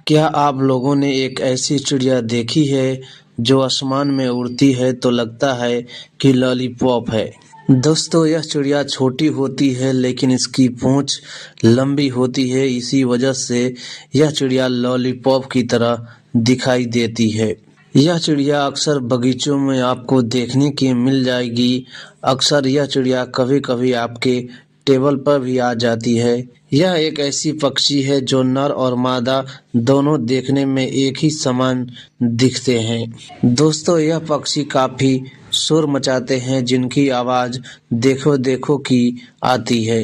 क्या आप लोगों ने एक ऐसी चिड़िया देखी है जो आसमान में उड़ती है तो लगता है कि लॉलीपॉप है। दोस्तों, यह चिड़िया छोटी होती है लेकिन इसकी पूंछ लंबी होती है। इसी वजह से यह चिड़िया लॉलीपॉप की तरह दिखाई देती है। यह चिड़िया अक्सर बगीचों में आपको देखने की मिल जाएगी। अक्सर यह चिड़िया कभी-कभी आपके टेबल पर भी आ जाती है। यह एक ऐसी पक्षी है जो नर और मादा दोनों देखने में एक ही समान दिखते हैं। दोस्तों, यह पक्षी काफी शोर मचाते हैं जिनकी आवाज देखो देखो की आती है।